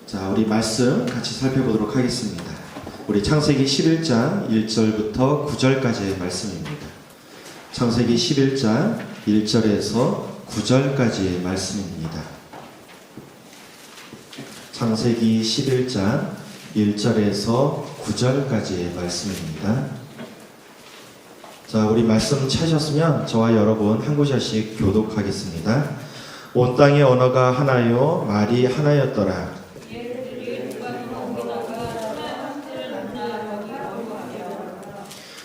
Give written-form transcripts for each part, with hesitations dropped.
자, 우리 말씀 같이 살펴보도록 하겠습니다. 우리 창세기 11장 1절부터 9절까지의 말씀입니다. 창세기 11장 1절에서 9절까지의 말씀입니다. 창세기 11장 1절에서 9절까지의 말씀입니다. 자, 우리 말씀 찾으셨으면 저와 여러분 한 구절씩 교독하겠습니다. 온 땅의 언어가 하나요 말이 하나였더라.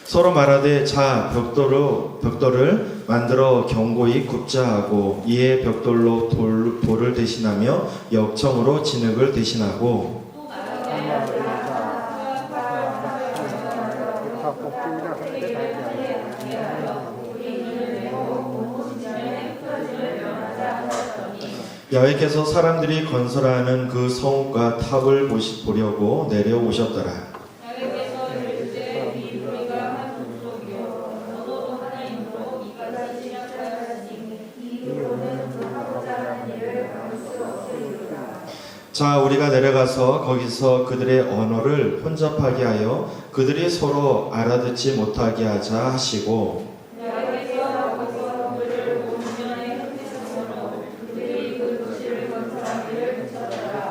서로 말하되 자 벽돌을 만들어 견고히 굽자 하고 이에 벽돌로 돌을 대신하며 역청으로 진흙을 대신하고 여호와께서 사람들이 건설하는 그 성읍과 탑을 보려고 내려오셨더라. 자, 우리가 내려가서 거기서 그들의 언어를 혼잡하게 하여 그들이 서로 알아듣지 못하게 하자 하시고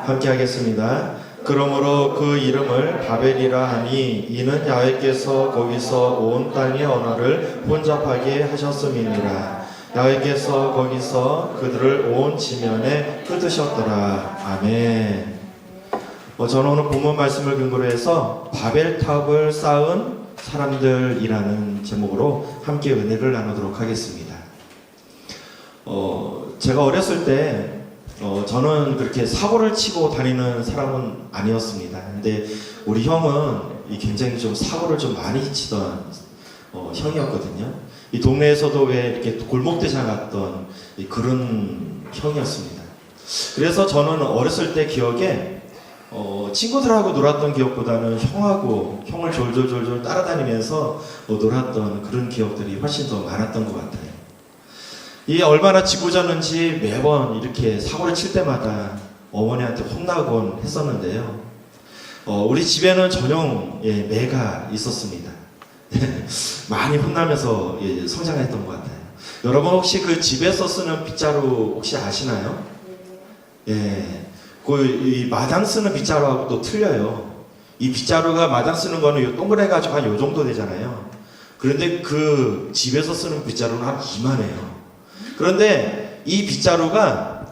함께 하겠습니다. 그러므로 그 이름을 바벨이라 하니 이는 야훼께서 거기서 온 땅의 언어를 혼잡하게 하셨음이니라. 야훼께서 거기서 그들을 온 지면에 흩으셨더라. 아멘. 저는 오늘 본문 말씀을 근거로 해서 바벨탑을 쌓은 사람들이라는 제목으로 함께 은혜를 나누도록 하겠습니다. 제가 어렸을 때 저는 그렇게 사고를 치고 다니는 사람은 아니었습니다. 근데 우리 형은 굉장히 좀 사고를 좀 많이 치던 형이었거든요. 이 동네에서도 왜 이렇게 골목대장 같던 그런 형이었습니다. 그래서 저는 어렸을 때 기억에 친구들하고 놀았던 기억보다는 형을 졸졸졸졸 따라다니면서 놀았던 그런 기억들이 훨씬 더 많았던 것 같아요. 이 얼마나 짓궂었는지 매번 이렇게 사고를 칠 때마다 어머니한테 혼나곤 했었는데요. 우리 집에는 전용 매가 있었습니다. 많이 혼나면서 성장했던 것 같아요. 여러분 혹시 그 집에서 쓰는 빗자루 혹시 아시나요? 이 마당 쓰는 빗자루하고 또 틀려요. 이 빗자루가 마당 쓰는 거는 동그래가지고 한 요 정도 되잖아요. 그런데 그 집에서 쓰는 빗자루는 한 이만해요. 그런데 이 빗자루가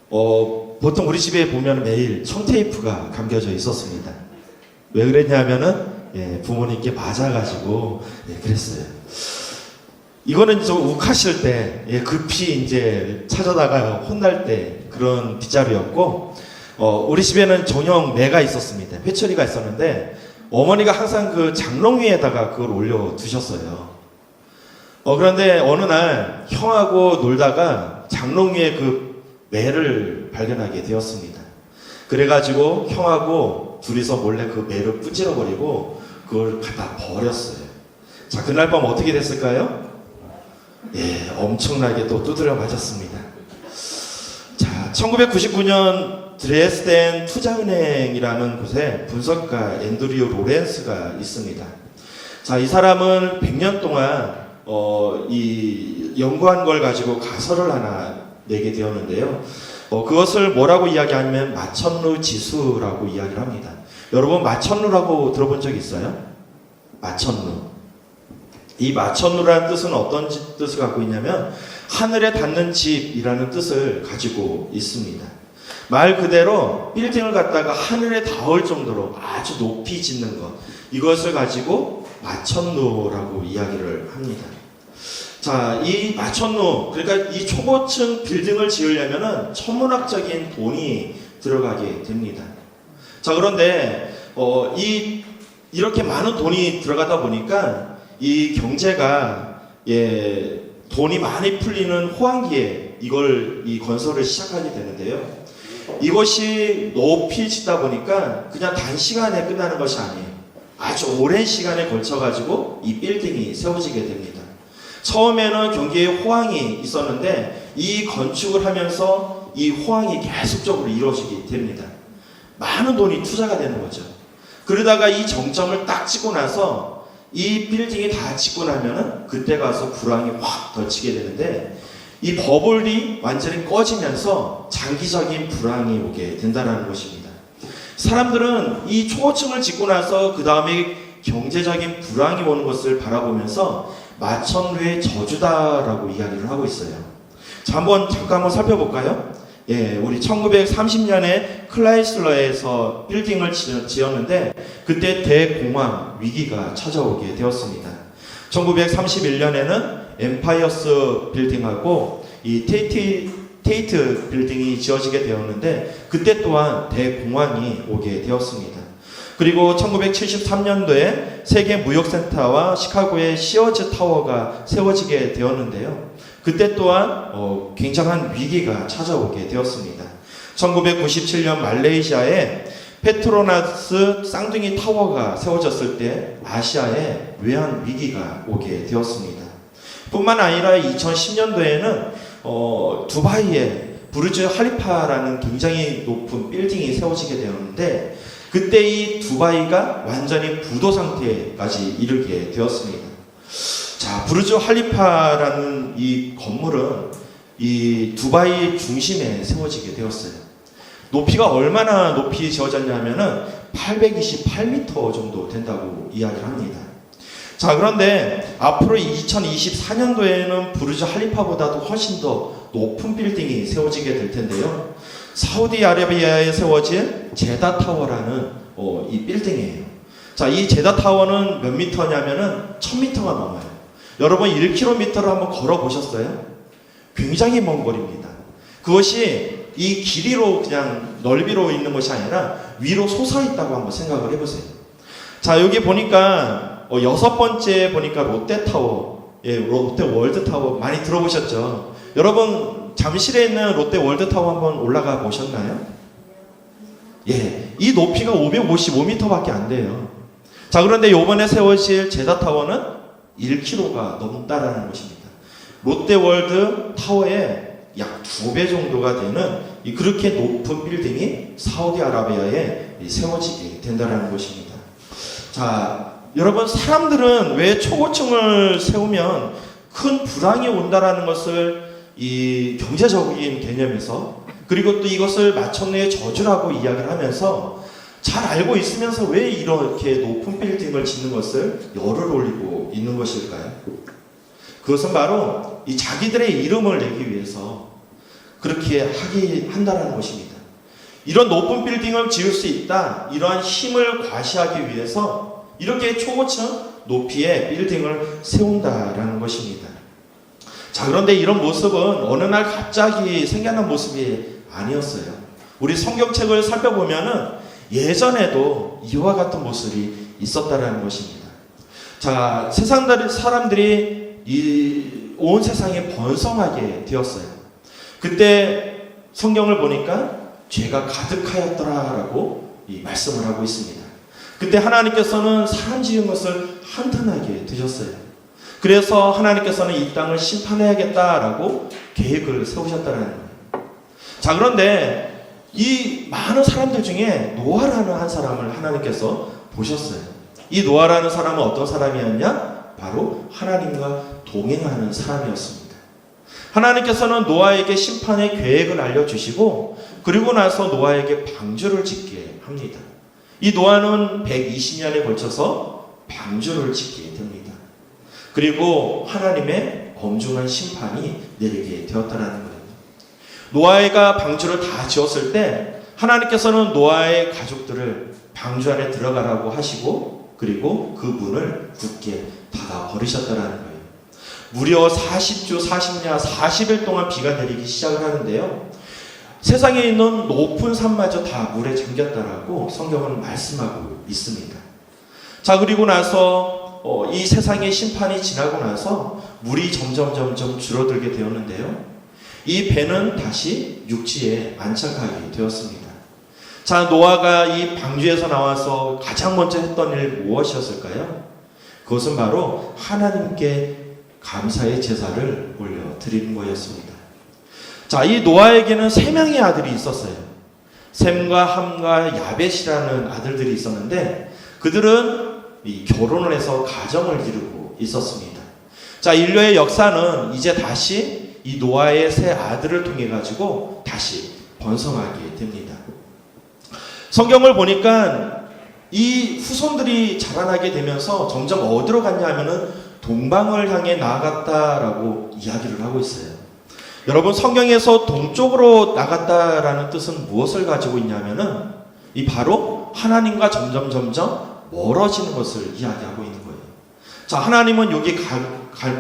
보통 우리 집에 보면 매일 청테이프가 감겨져 있었습니다. 왜 그랬냐면은 부모님께 맞아가지고 그랬어요. 이거는 좀 욱하실 때 급히 이제 찾아다가 혼날 때 그런 빗자루였고 우리 집에는 전용 매가 있었습니다. 회초리가 있었는데 어머니가 항상 그 장롱 위에다가 그걸 올려 두셨어요. 그런데 어느 날 형하고 놀다가 장롱 위에 그 매를 발견하게 되었습니다. 그래가지고 형하고 둘이서 몰래 그 매를 부질러 버리고 그걸 갖다 버렸어요. 자, 그날 밤 어떻게 됐을까요? 엄청나게 또 두드려 맞았습니다. 자, 1999년 드레스덴 투자은행이라는 곳에 분석가 앤드류 로렌스가 있습니다. 자, 이 사람은 100년 동안 이 연구한 걸 가지고 가설을 하나 내게 되었는데요. 그것을 뭐라고 이야기하냐면 마천루 지수라고 이야기를 합니다. 여러분 마천루라고 들어본 적 있어요? 마천루. 이 마천루라는 뜻은 어떤 뜻을 갖고 있냐면 하늘에 닿는 집이라는 뜻을 가지고 있습니다. 말 그대로 빌딩을 갖다가 하늘에 닿을 정도로 아주 높이 짓는 것, 이것을 가지고 마천루라고 이야기를 합니다. 자, 이 마천루, 그러니까 이 초고층 빌딩을 지으려면은 천문학적인 돈이 들어가게 됩니다. 자, 그런데 이렇게 많은 돈이 들어가다 보니까 이 경제가 돈이 많이 풀리는 호황기에 이 건설을 시작하게 되는데요. 이것이 높이 짓다 보니까 그냥 단시간에 끝나는 것이 아니에요. 아주 오랜 시간에 걸쳐가지고 이 빌딩이 세워지게 됩니다. 처음에는 경기에 호황이 있었는데 이 건축을 하면서 이 호황이 계속적으로 이루어지게 됩니다. 많은 돈이 투자가 되는 거죠. 그러다가 이 정점을 딱 찍고 나서 이 빌딩이 다 짓고 나면은 그때 가서 불황이 확 덮치게 되는데, 이 버블이 완전히 꺼지면서 장기적인 불황이 오게 된다는 것입니다. 사람들은 이 초고층을 짓고 나서 그 다음에 경제적인 불황이 오는 것을 바라보면서 마천루의 저주다라고 이야기를 하고 있어요. 자, 잠깐 살펴볼까요? 예, 우리 1930년에 클라이슬러에서 빌딩을 지었는데 그때 대공황 위기가 찾아오게 되었습니다. 1931년에는 엠파이어스 빌딩하고 이 테이트 빌딩이 지어지게 되었는데 그때 또한 대공황이 오게 되었습니다. 그리고 1973년도에 세계 무역센터와 시카고의 시어즈 타워가 세워지게 되었는데요. 그때 또한 굉장한 위기가 찾아오게 되었습니다. 1997년 말레이시아에 페트로나스 쌍둥이 타워가 세워졌을 때 아시아에 외환 위기가 오게 되었습니다. 뿐만 아니라 2010년도에는 두바이에 부르즈 할리파라는 굉장히 높은 빌딩이 세워지게 되었는데 그때 이 두바이가 완전히 부도 상태까지 이르게 되었습니다. 자, 부르즈 할리파라는 이 건물은 이 두바이 중심에 세워지게 되었어요. 높이가 얼마나 높이 지어졌냐면은 828m 정도 된다고 이야기를 합니다. 자, 그런데 앞으로 2024년도에는 부르즈 할리파보다도 훨씬 더 높은 빌딩이 세워지게 될 텐데요. 사우디아라비아에 세워진 제다 타워라는 이 빌딩이에요. 자, 이 제다 타워는 몇 미터냐면은 1000m가 넘어요. 여러분 1km를 한번 걸어 보셨어요? 굉장히 먼 거리입니다. 그것이 이 길이로 그냥 넓이로 있는 것이 아니라 위로 솟아 있다고 한번 생각을 해보세요. 자, 여기 보니까 6번째 보니까 롯데타워, 예, 롯데월드타워 많이 들어보셨죠? 여러분 잠실에 있는 롯데월드타워 한번 올라가 보셨나요? 예, 이 높이가 555m밖에 안 돼요. 자, 그런데 이번에 세워질 제다타워는 1km가 넘다라는 것입니다. 롯데월드 타워의 약 2배 정도가 되는 그렇게 높은 빌딩이 사우디아라비아에 세워지게 된다는 것입니다. 자, 여러분 사람들은 왜 초고층을 세우면 큰 불황이 온다라는 것을 이 경제적인 개념에서 그리고 또 이것을 마천루의 저주라고 이야기를 하면서 잘 알고 있으면서 왜 이렇게 높은 빌딩을 짓는 것을 열을 올리고 있는 것일까요? 그것은 바로 이 자기들의 이름을 내기 위해서 그렇게 한다라는 것입니다. 이런 높은 빌딩을 지을 수 있다, 이러한 힘을 과시하기 위해서 이렇게 초고층 높이의 빌딩을 세운다라는 것입니다. 자, 그런데 이런 모습은 어느 날 갑자기 생겨난 모습이 아니었어요. 우리 성경책을 살펴보면은 예전에도 이와 같은 모습이 있었다라는 것입니다. 자, 사람들이 온 세상에 번성하게 되었어요. 그때 성경을 보니까 죄가 가득하였더라라고 말씀을 하고 있습니다. 그때 하나님께서는 사람 지은 것을 한탄하게 되셨어요. 그래서 하나님께서는 이 땅을 심판해야겠다라고 계획을 세우셨다는 거예요. 자, 그런데 이 많은 사람들 중에 노아라는 한 사람을 하나님께서 보셨어요. 이 노아라는 사람은 어떤 사람이었냐? 바로 하나님과 동행하는 사람이었습니다. 하나님께서는 노아에게 심판의 계획을 알려주시고 그리고 나서 노아에게 방주를 짓게 합니다. 이 노아는 120년에 걸쳐서 방주를 짓게 됩니다. 그리고 하나님의 엄중한 심판이 내리게 되었다는 거예요. 노아가 방주를 다 지었을 때 하나님께서는 노아의 가족들을 방주 안에 들어가라고 하시고 그리고 그 문을 굳게 닫아 버리셨다는 거예요. 무려 40주 40년 40일 동안 비가 내리기 시작을 하는데요. 세상에 있는 높은 산마저 다 물에 잠겼다라고 성경은 말씀하고 있습니다. 자, 그리고 나서 이 세상의 심판이 지나고 나서 물이 점점 줄어들게 되었는데요. 이 배는 다시 육지에 안착하게 되었습니다. 자, 노아가 이 방주에서 나와서 가장 먼저 했던 일 무엇이었을까요? 그것은 바로 하나님께 감사의 제사를 올려드리는 거였습니다. 자, 이 노아에게는 3명의 아들이 있었어요. 셈과 함과 야벳이라는 아들들이 있었는데 그들은 이 결혼을 해서 가정을 이루고 있었습니다. 자, 인류의 역사는 이제 다시 이 노아의 세 아들을 통해 가지고 다시 번성하게 됩니다. 성경을 보니까 이 후손들이 자라나게 되면서 점점 어디로 갔냐 하면은 동방을 향해 나아갔다라고 이야기를 하고 있어요. 여러분, 성경에서 동쪽으로 나갔다라는 뜻은 무엇을 가지고 있냐면은 이 바로 하나님과 점점 멀어지는 것을 이야기하고 있는 거예요. 자, 하나님은 여기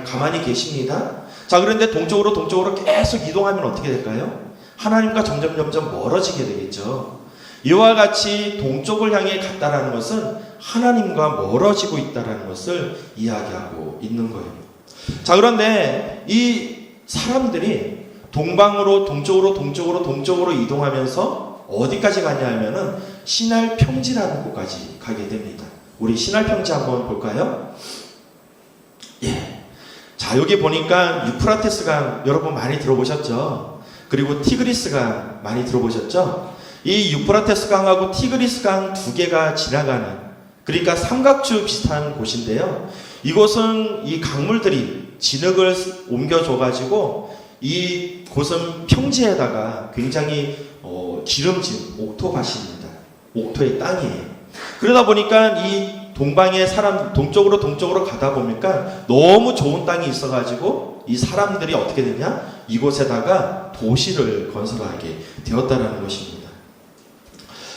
가만히 계십니다. 자, 그런데 동쪽으로 계속 이동하면 어떻게 될까요? 하나님과 점점 멀어지게 되겠죠. 이와 같이 동쪽을 향해 갔다라는 것은 하나님과 멀어지고 있다라는 것을 이야기하고 있는 거예요. 자, 그런데 이 사람들이 동방으로 동쪽으로 이동하면서 어디까지 가냐 하면은 시날 평지라는 곳까지 가게 됩니다. 우리 시날 평지 한번 볼까요? 예. 자, 여기 보니까 유프라테스강 여러분 많이 들어보셨죠? 그리고 티그리스강 많이 들어보셨죠? 이 유프라테스강하고 티그리스강 두 개가 지나가는, 그러니까 삼각주 비슷한 곳인데요. 이곳은 이 강물들이 진흙을 옮겨줘가지고 이 곳은 평지에다가 굉장히 기름진 옥토밭입니다. 옥토의 땅이에요. 그러다 보니까 이 동방의 사람 동쪽으로 가다 보니까 너무 좋은 땅이 있어가지고 이 사람들이 어떻게 되냐? 이곳에다가 도시를 건설하게 되었다는 것입니다.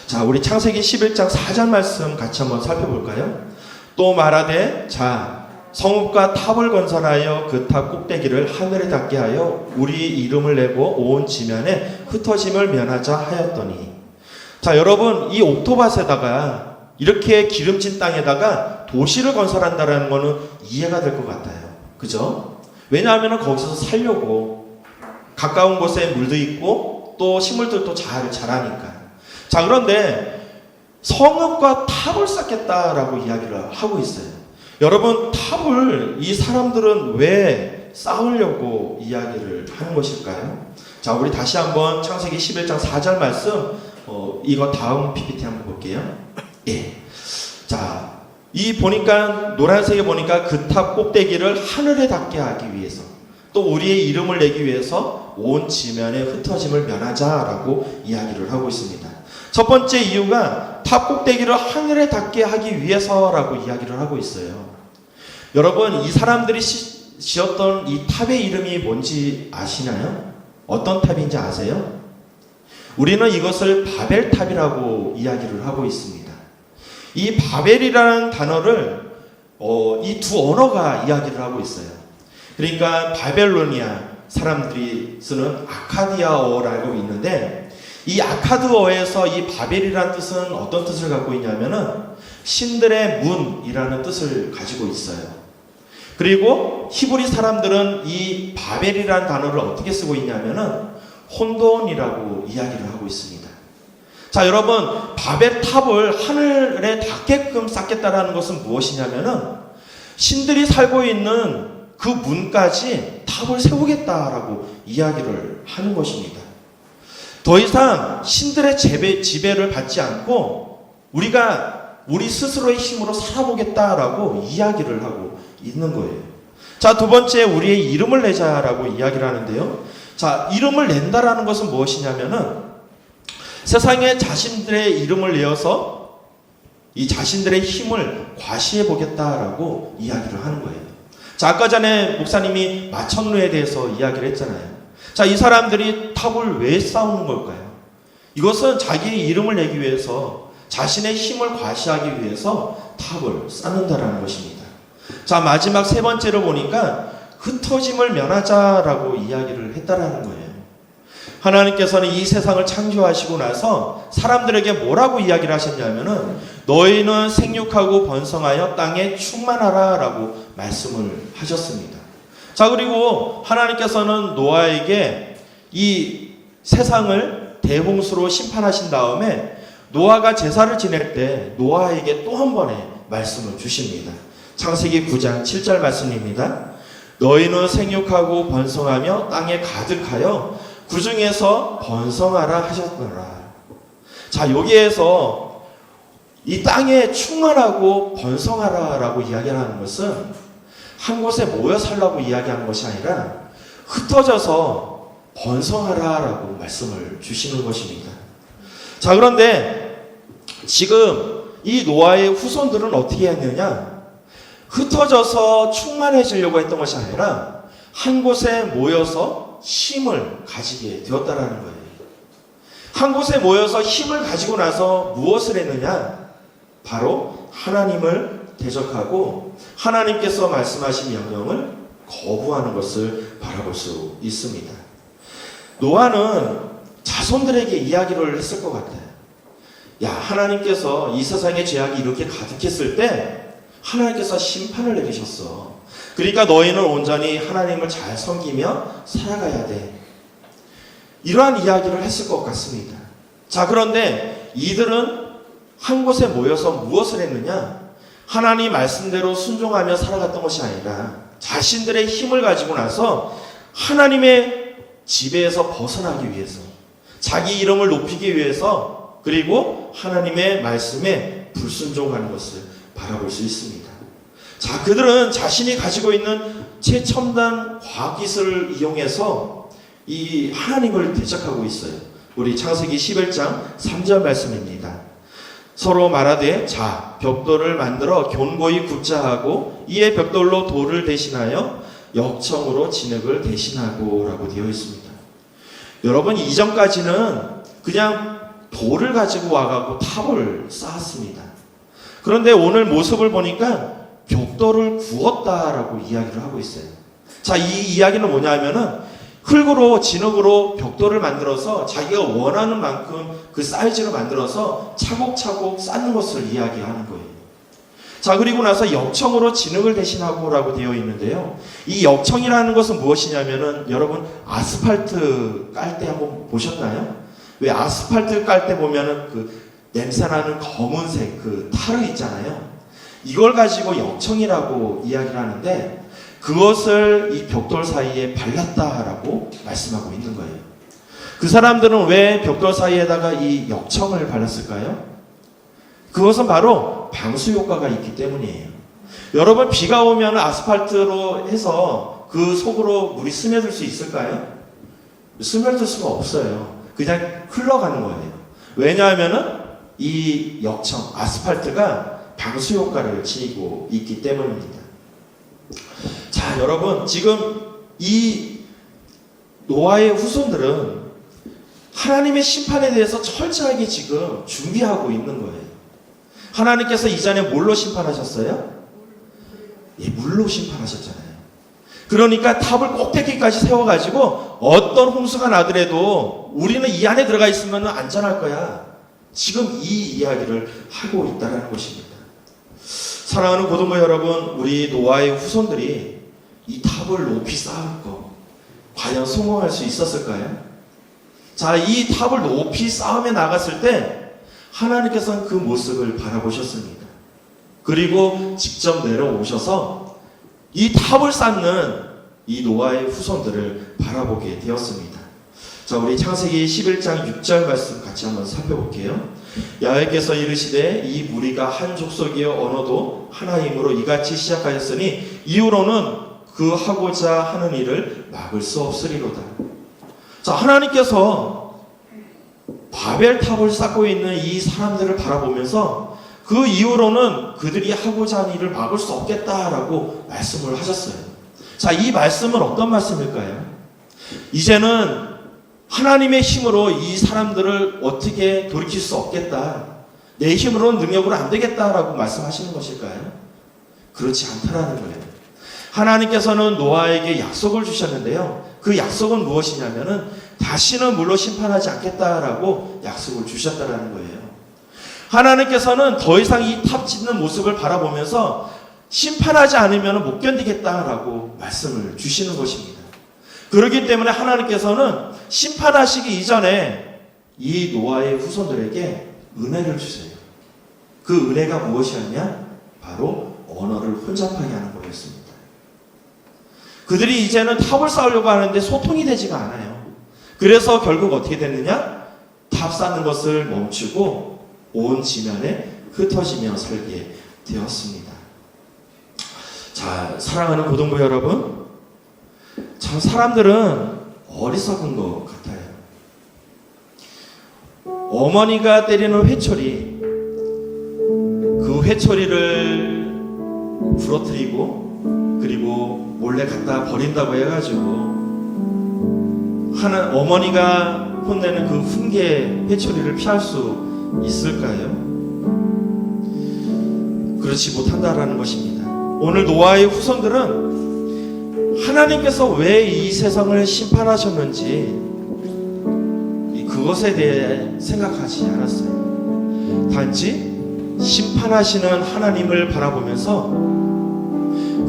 자, 우리 창세기 11장 4절 말씀 같이 한번 살펴볼까요? 또 말하되 자 성읍과 탑을 건설하여 그 탑 꼭대기를 하늘에 닿게 하여 우리 이름을 내고 온 지면에 흩어짐을 면하자 하였더니. 자, 여러분, 이 옥토밭에다가 이렇게 기름진 땅에다가 도시를 건설한다는 거는 이해가 될 것 같아요. 그죠? 왜냐하면 거기서 살려고 가까운 곳에 물도 있고 또 식물들도 잘 자라니까. 자, 그런데 성읍과 탑을 쌓겠다라고 이야기를 하고 있어요. 여러분, 탑을 이 사람들은 왜 쌓으려고 이야기를 하는 것일까요? 자, 우리 다시 한번 창세기 11장 4절 말씀, 이거 다음 PPT 한번 볼게요. 예. 자, 이 보니까 노란색에 보니까 그 탑 꼭대기를 하늘에 닿게 하기 위해서, 또 우리의 이름을 내기 위해서 온 지면에 흩어짐을 면하자라고 이야기를 하고 있습니다. 첫 번째 이유가 탑 꼭대기를 하늘에 닿게 하기 위해서라고 이야기를 하고 있어요. 여러분, 이 사람들이 지었던 이 탑의 이름이 뭔지 아시나요? 어떤 탑인지 아세요? 우리는 이것을 바벨탑이라고 이야기를 하고 있습니다. 이 바벨이라는 단어를 이 두 언어가 이야기를 하고 있어요. 그러니까 바벨로니아 사람들이 쓰는 아카디아어라고 있는데, 이 아카드어에서 이 바벨이라는 뜻은 어떤 뜻을 갖고 있냐면은 신들의 문이라는 뜻을 가지고 있어요. 그리고 히브리 사람들은 이 바벨이라는 단어를 어떻게 쓰고 있냐면은 혼돈이라고 이야기를 하고 있습니다. 자, 여러분, 바벨 탑을 하늘에 닿게끔 쌓겠다라는 것은 무엇이냐면은 신들이 살고 있는 그 문까지 탑을 세우겠다라고 이야기를 하는 것입니다. 더 이상 신들의 지배를 받지 않고 우리 스스로의 힘으로 살아보겠다라고 이야기를 하고 있는 거예요. 자, 두 번째, 우리의 이름을 내자라고 이야기를 하는데요. 자, 이름을 낸다라는 것은 무엇이냐면은 세상에 자신들의 이름을 내어서 이 자신들의 힘을 과시해 보겠다라고 이야기를 하는 거예요. 자, 아까 전에 목사님이 마천루에 대해서 이야기를 했잖아요. 자, 이 사람들이 탑을 왜 쌓는 걸까요? 이것은 자기의 이름을 내기 위해서, 자신의 힘을 과시하기 위해서 탑을 쌓는다라는 것입니다. 자, 마지막 세 번째로 보니까 흩어짐을 면하자라고 이야기를 했다라는 거예요. 하나님께서는 이 세상을 창조하시고 나서 사람들에게 뭐라고 이야기를 하셨냐면은 너희는 생육하고 번성하여 땅에 충만하라 라고 말씀을 하셨습니다. 자, 그리고 하나님께서는 노아에게 이 세상을 대홍수로 심판하신 다음에 노아가 제사를 지낼 때 노아에게 또 한 번의 말씀을 주십니다. 창세기 9장 7절 말씀입니다. 너희는 생육하고 번성하며 땅에 가득하여 그 중에서 번성하라 하셨더라. 자, 여기에서 이 땅에 충만하고 번성하라라고 이야기하는 것은 한 곳에 모여 살라고 이야기하는 것이 아니라 흩어져서 번성하라라고 말씀을 주시는 것입니다. 자, 그런데 지금 이 노아의 후손들은 어떻게 했느냐? 흩어져서 충만해지려고 했던 것이 아니라 한 곳에 모여서 힘을 가지게 되었다라는 거예요. 한 곳에 모여서 힘을 가지고 나서 무엇을 했느냐? 바로 하나님을 대적하고 하나님께서 말씀하신 명령을 거부하는 것을 바라볼 수 있습니다. 노아는 자손들에게 이야기를 했을 것 같아요. 야, 하나님께서 이 세상에 죄악이 이렇게 가득했을 때 하나님께서 심판을 내리셨어. 그러니까 너희는 온전히 하나님을 잘 섬기며 살아가야 돼. 이러한 이야기를 했을 것 같습니다. 자, 그런데 이들은 한 곳에 모여서 무엇을 했느냐? 하나님 말씀대로 순종하며 살아갔던 것이 아니라 자신들의 힘을 가지고 나서 하나님의 지배에서 벗어나기 위해서, 자기 이름을 높이기 위해서, 그리고 하나님의 말씀에 불순종하는 것을 바라볼 수 있습니다. 자, 그들은 자신이 가지고 있는 최첨단 과학기술을 이용해서 이 하나님을 대적하고 있어요. 우리 창세기 11장 3절 말씀입니다. 서로 말하되 자, 벽돌을 만들어 견고히 굽자 하고 이에 벽돌로 돌을 대신하여 역청으로 진흙을 대신하고 라고 되어 있습니다. 여러분, 이전까지는 그냥 돌을 가지고 와가지고 탑을 쌓았습니다. 그런데 오늘 모습을 보니까 벽돌을 구웠다라고 이야기를 하고 있어요. 자, 이 이야기는 뭐냐면은 흙으로, 진흙으로 벽돌을 만들어서 자기가 원하는 만큼 그 사이즈로 만들어서 차곡차곡 쌓는 것을 이야기하는 거예요. 자, 그리고 나서 역청으로 진흙을 대신하고라고 되어 있는데요. 이 역청이라는 것은 무엇이냐면은 여러분 아스팔트 깔 때 한번 보셨나요? 왜 아스팔트 깔 때 보면은 그 냄새나는 검은색 그 타르 있잖아요. 이걸 가지고 역청이라고 이야기를 하는데 그것을 이 벽돌 사이에 발랐다라고 말씀하고 있는 거예요. 그 사람들은 왜 벽돌 사이에다가 이 역청을 발랐을까요? 그것은 바로 방수 효과가 있기 때문이에요. 여러분, 비가 오면 아스팔트로 해서 그 속으로 물이 스며들 수 있을까요? 스며들 수가 없어요. 그냥 흘러가는 거예요. 왜냐하면은 이 역청, 아스팔트가 방수 효과를 지니고 있기 때문입니다. 자, 여러분, 지금 이 노아의 후손들은 하나님의 심판에 대해서 철저하게 지금 준비하고 있는 거예요. 하나님께서 이전에 뭘로 심판하셨어요? 예, 물로 심판하셨잖아요. 그러니까 탑을 꼭대기까지 세워가지고 어떤 홍수가 나더라도 우리는 이 안에 들어가 있으면 안전할 거야. 지금 이 이야기를 하고 있다는 것입니다. 사랑하는 고등부 여러분, 우리 노아의 후손들이 이 탑을 높이 쌓은 거 과연 성공할 수 있었을까요? 자, 이 탑을 높이 쌓으며 나갔을 때 하나님께서는 그 모습을 바라보셨습니다. 그리고 직접 내려오셔서 이 탑을 쌓는 이 노아의 후손들을 바라보게 되었습니다. 자, 우리 창세기 11장 6절 말씀 같이 한번 살펴볼게요. 야훼께서 이르시되 이 무리가 한 족속이여 언어도 하나이므로 이같이 시작하였으니 이후로는 그 하고자 하는 일을 막을 수 없으리로다. 자, 하나님께서 바벨탑을 쌓고 있는 이 사람들을 바라보면서 그 이후로는 그들이 하고자 하는 일을 막을 수 없겠다라고 말씀을 하셨어요. 자, 이 말씀은 어떤 말씀일까요? 이제는 하나님의 힘으로 이 사람들을 어떻게 돌이킬 수 없겠다. 내 힘으로는 능력으로 안 되겠다라고 말씀하시는 것일까요? 그렇지 않다라는 거예요. 하나님께서는 노아에게 약속을 주셨는데요. 그 약속은 무엇이냐면은 다시는 물로 심판하지 않겠다라고 약속을 주셨다라는 거예요. 하나님께서는 더 이상 이 탑 짓는 모습을 바라보면서 심판하지 않으면 못 견디겠다라고 말씀을 주시는 것입니다. 그렇기 때문에 하나님께서는 심판하시기 이전에 이 노아의 후손들에게 은혜를 주세요. 그 은혜가 무엇이었냐? 바로 언어를 혼잡하게 하는 거였습니다. 그들이 이제는 탑을 쌓으려고 하는데 소통이 되지가 않아요. 그래서 결국 어떻게 됐느냐? 탑 쌓는 것을 멈추고 온 지면에 흩어지며 살게 되었습니다. 자, 사랑하는 고등부 여러분, 참 사람들은 어리석은 것 같아요. 어머니가 때리는 회초리, 그 회초리를 부러뜨리고 그리고 몰래 갖다 버린다고 해가지고 어머니가 혼내는 그 훈계 회초리를 피할 수 있을까요? 그렇지 못한다라는 것입니다. 오늘 노아의 후손들은 하나님께서 왜 이 세상을 심판하셨는지 그것에 대해 생각하지 않았어요. 단지 심판하시는 하나님을 바라보면서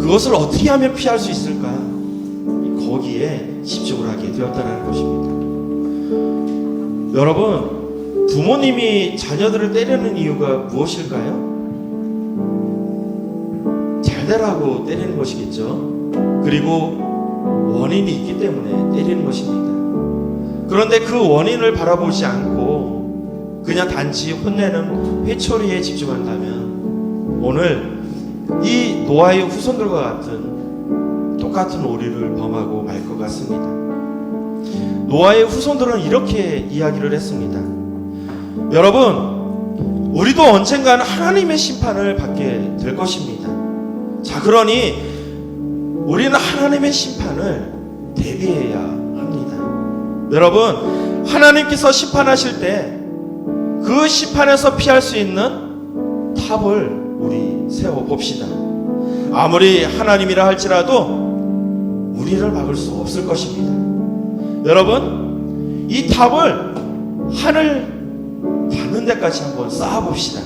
그것을 어떻게 하면 피할 수 있을까? 거기에 집중을 하게 되었다는 것입니다. 여러분, 부모님이 자녀들을 때리는 이유가 무엇일까요? 잘 되라고 때리는 것이겠죠. 그리고 원인이 있기 때문에 때리는 것입니다. 그런데 그 원인을 바라보지 않고 그냥 단지 혼내는 회초리에 집중한다면 오늘 이 노아의 후손들과 같은 똑같은 오류를 범하고 말 것 같습니다. 노아의 후손들은 이렇게 이야기를 했습니다. 여러분, 우리도 언젠가는 하나님의 심판을 받게 될 것입니다. 자, 그러니 우리는 하나님의 심판을 대비해야 합니다. 여러분, 하나님께서 심판하실 때 그 심판에서 피할 수 있는 탑을 우리 세워봅시다. 아무리 하나님이라 할지라도 우리를 막을 수 없을 것입니다. 여러분, 이 탑을 하늘 닿는 데까지 한번 쌓아봅시다.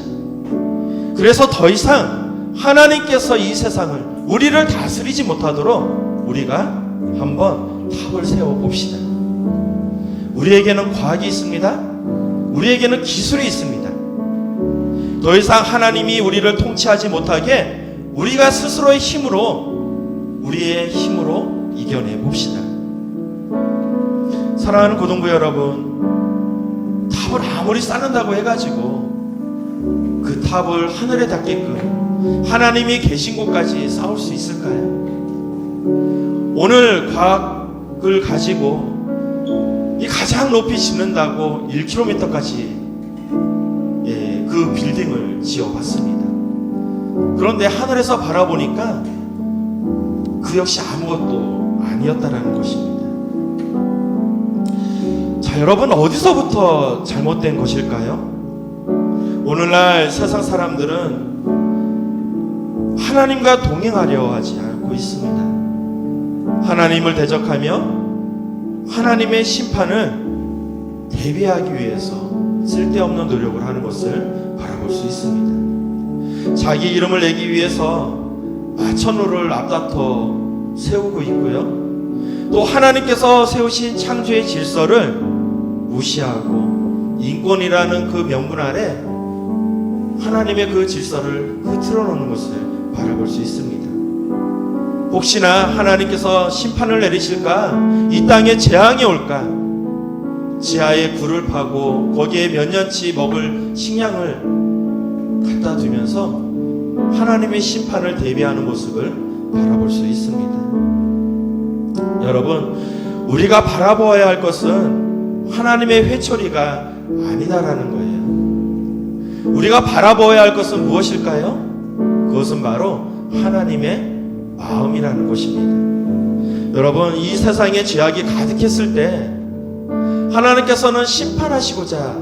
그래서 더 이상 하나님께서 이 세상을 우리를 다스리지 못하도록 우리가 한번 탑을 세워봅시다. 우리에게는 과학이 있습니다. 우리에게는 기술이 있습니다. 더 이상 하나님이 우리를 통치하지 못하게 우리가 스스로의 힘으로, 우리의 힘으로 이겨내 봅시다. 사랑하는 고등부 여러분, 탑을 아무리 쌓는다고 해가지고 그 탑을 하늘에 닿게끔 하나님이 계신 곳까지 쌓을 수 있을까요? 오늘 과학을 가지고 이 가장 높이 짓는다고 1km까지 그 빌딩을 지어봤습니다. 그런데 하늘에서 바라보니까 그 역시 아무것도 아니었다라는 것입니다. 자, 여러분, 어디서부터 잘못된 것일까요? 오늘날 세상 사람들은 하나님과 동행하려 하지 않고 있습니다. 하나님을 대적하며 하나님의 심판을 대비하기 위해서 쓸데없는 노력을 하는 것을 바라볼 수 있습니다. 자기 이름을 내기 위해서 마천루를 앞다퉈 세우고 있고요. 또 하나님께서 세우신 창조의 질서를 무시하고 인권이라는 그 명분 아래 하나님의 그 질서를 흐트러 놓는 것을 바라볼 수 있습니다. 혹시나 하나님께서 심판을 내리실까? 이 땅에 재앙이 올까? 지하에 굴을 파고 거기에 몇 년치 먹을 식량을 갖다 두면서 하나님의 심판을 대비하는 모습을 바라볼 수 있습니다. 여러분, 우리가 바라보아야 할 것은 하나님의 회초리가 아니다라는 거예요. 우리가 바라보아야 할 것은 무엇일까요? 그것은 바로 하나님의 마음이라는 것입니다. 여러분, 이 세상에 죄악이 가득했을 때 하나님께서는 심판하시고자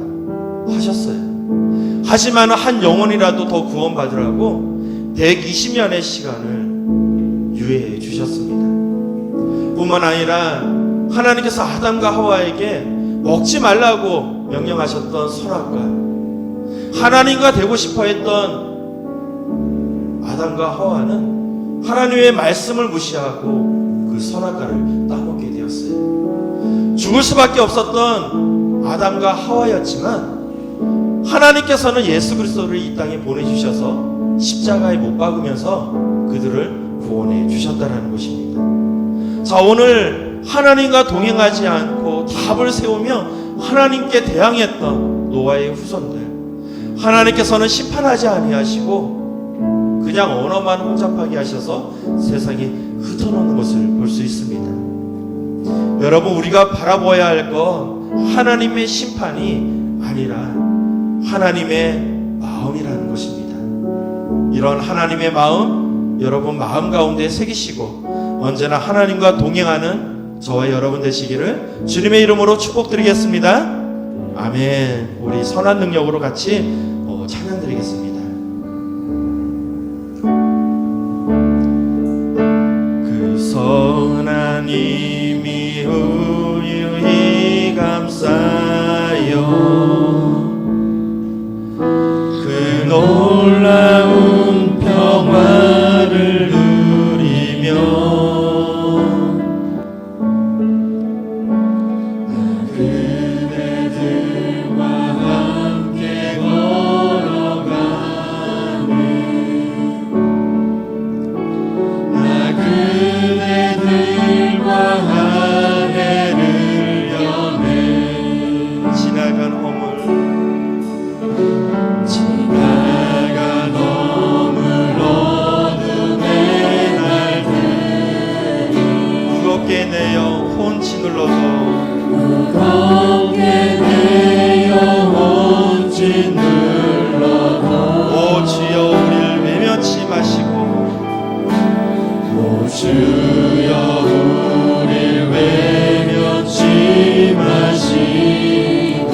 하셨어요. 하지만 한 영혼이라도 더 구원받으라고 120년의 시간을 유예해 주셨습니다. 뿐만 아니라 하나님께서 아담과 하와에게 먹지 말라고 명령하셨던 선악과, 하나님과 되고 싶어 했던 아담과 하와는 하나님의 말씀을 무시하고 그 선악과를 따먹게 되었어요. 죽을 수밖에 없었던 아담과 하와였지만 하나님께서는 예수 그리스도를 이 땅에 보내주셔서 십자가에 못 박으면서 그들을 구원해 주셨다는 것입니다. 자, 오늘 하나님과 동행하지 않고 탑을 세우며 하나님께 대항했던 노아의 후손들, 하나님께서는 심판하지 아니하시고 그냥 언어만 혼잡하게 하셔서 세상에 흩어놓는 것을 볼 수 있습니다. 여러분, 우리가 바라보아야 할 것 하나님의 심판이 아니라 하나님의 마음이라는 것입니다. 이런 하나님의 마음 여러분 마음 가운데 새기시고 언제나 하나님과 동행하는 저와 여러분 되시기를 주님의 이름으로 축복드리겠습니다. 아멘. 우리 선한 능력으로 같이 찬양 드리겠습니다. 그 선한 힘이 우유히 감싸여 그 놀라운 평화를 누리며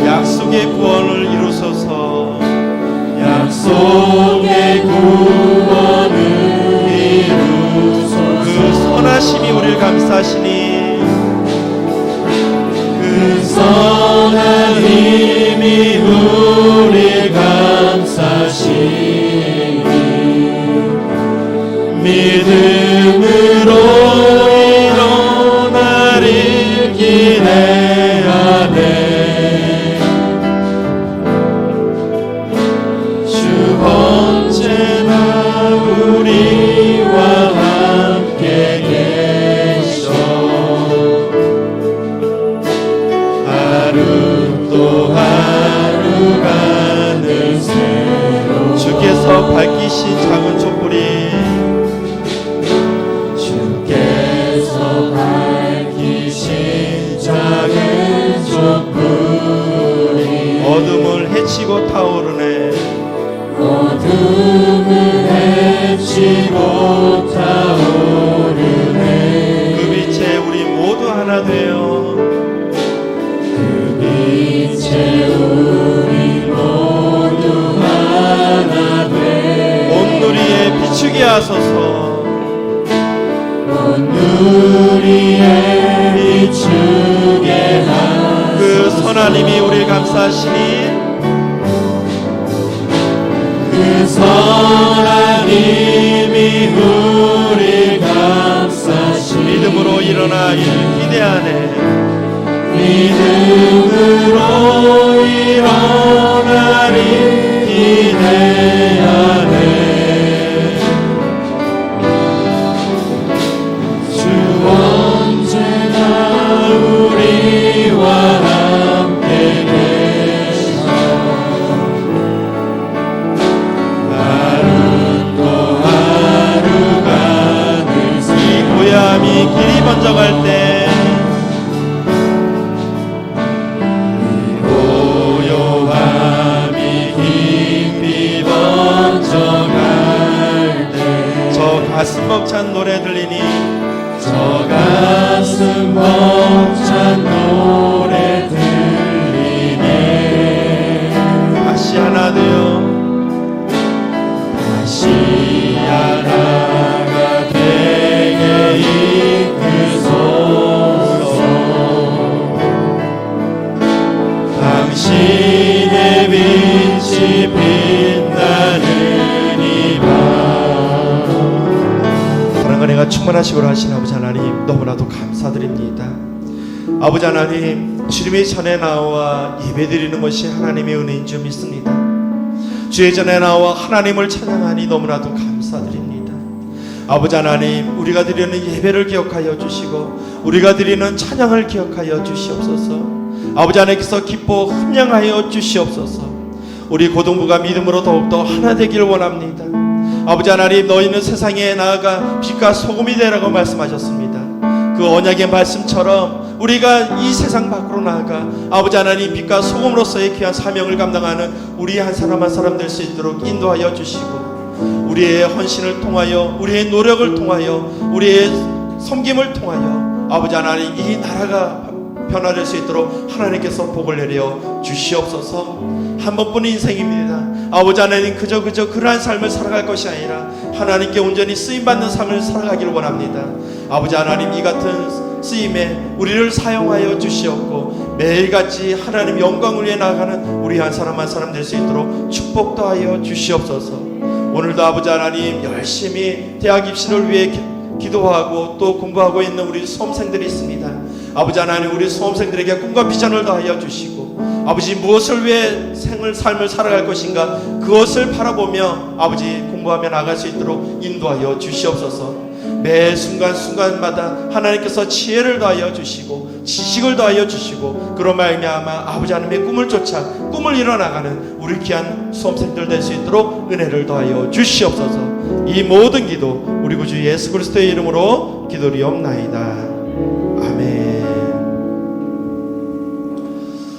약속의 구원을 이루소서. 약속의 구원을 이루소서. 그 선하심이 우리를 감싸시니 그 선한 힘이 우리를 감싸시니 믿음으로 일어나리를 기대하네. 우리와 함께 계셔 하루 또 하루가 늘 새로 주께서 밝히신 작은 촛불이 주께서 밝히신 작은 촛불이 어둠을 헤치고 타오르네. 어둠을 헤치고 타오르네. 그 빛에 우리 모두 하나 되어 그 빛에 우리 모두 하나 돼 온누리에 비추게 하소서. 온누리에 비추게 하소서. 그 선하님이 우리를 감싸시니 그 선한 힘이 우리 감싸시 믿음으로 일어나길 기대하네. 믿음으로 일어나길 기대하네. 주 언제나 우리와 함께 계셔 고요함이 길이 번져갈 때 고요함이 깊이 번져갈 때 저 가슴 벅찬 노래 들리니 저 가슴 벅찬 노래 들리네. 다시 하나 되어 다시 하나가 되게 이끄소서. 당신의 빛이 빛나는 이 밤 사랑과 은혜가 충만하시고 하신 아버지 하나님 너무나도 감사드립니다. 아버지 하나님 주님의 전에 나와 예배드리는 것이 하나님의 은혜인 줄 믿습니다. 주의 전에 나와 하나님을 찬양하니 너무나도 감사드립니다. 아버지 하나님 우리가 드리는 예배를 기억하여 주시고 우리가 드리는 찬양을 기억하여 주시옵소서. 아버지 하나님께서 기뻐 함양하여 주시옵소서. 우리 고등부가 믿음으로 더욱더 하나 되기를 원합니다. 아버지 하나님, 너희는 세상에 나아가 빛과 소금이 되라고 말씀하셨습니다. 그 언약의 말씀처럼 우리가 이 세상 밖으로 나아가 아버지 하나님 빛과 소금으로서의 귀한 사명을 감당하는 우리 한 사람 한 사람 될 수 있도록 인도하여 주시고, 우리의 헌신을 통하여, 우리의 노력을 통하여, 우리의 섬김을 통하여 아버지 하나님 이 나라가 변화될 수 있도록 하나님께서 복을 내려 주시옵소서. 한 번뿐인 인생입니다. 아버지 하나님, 그저 그러한 삶을 살아갈 것이 아니라 하나님께 온전히 쓰임받는 삶을 살아가기를 원합니다. 아버지 하나님, 이 같은 쓰임에 우리를 사용하여 주시옵고 매일같이 하나님 영광을 위해 나아가는 우리 한 사람 한 사람 될 수 있도록 축복도 하여 주시옵소서. 오늘도 아버지 하나님 열심히 대학 입시를 위해 기도하고 또 공부하고 있는 우리 수험생들이 있습니다. 아버지 하나님, 우리 수험생들에게 꿈과 비전을 더하여 주시고, 아버지 무엇을 위해 삶을 살아갈 것인가 그것을 바라보며 아버지 공부하며 나갈 수 있도록 인도하여 주시옵소서. 매 순간순간마다 하나님께서 지혜를 더하여 주시고 지식을 더하여 주시고, 그런 말미암아 아버지 하나님의 꿈을 쫓아 꿈을 이뤄나가는 우리 귀한 수험생들 될 수 있도록 은혜를 더하여 주시옵소서. 이 모든 기도 우리 구주 예수 그리스도의 이름으로 기도리옵나이다.